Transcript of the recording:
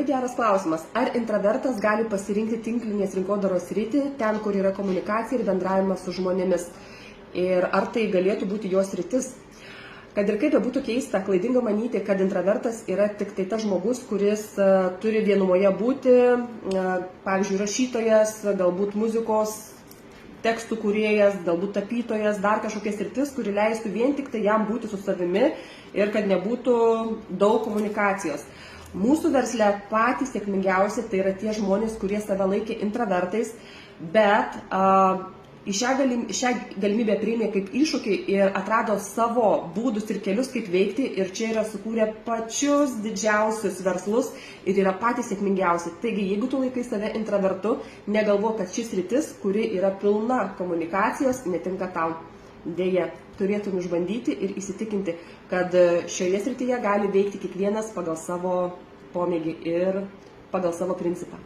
geras klausimas. Ar intravertas gali pasirinkti tinklinės rinkodaros sritį, ten, kur yra komunikacija ir bendravimas su žmonėmis? Ir ar tai galėtų būti jos sritis? Kad ir kaip būtų keista, klaidinga manyti, kad intravertas yra tik tai tas žmogus, kuris turi vienumoje būti, pavyzdžiui, rašytojas, galbūt muzikos tekstų kūrėjas, galbūt tapytojas, dar kažkokia sritis, kuri leistų vien tik tai jam būti su savimi ir kad nebūtų daug komunikacijos. Mūsų versle patys sėkmingiausi tai yra tie žmonės, kurie save laikė intravertais, bet į šią galimybę priėmė kaip iššūkį ir atrado savo būdus ir kelius, kaip veikti, ir čia yra sukūrę pačius didžiausius verslus ir yra patys sėkmingiausi. Taigi, jeigu tu laikai save intravertu, negalvo, kad šis rytis, kuri yra pilna komunikacijos, netinka tau. Deja, turėtum išbandyti ir įsitikinti, kad šioje srityje gali veikti kiekvienas pagal savo pomėgį ir pagal savo principą.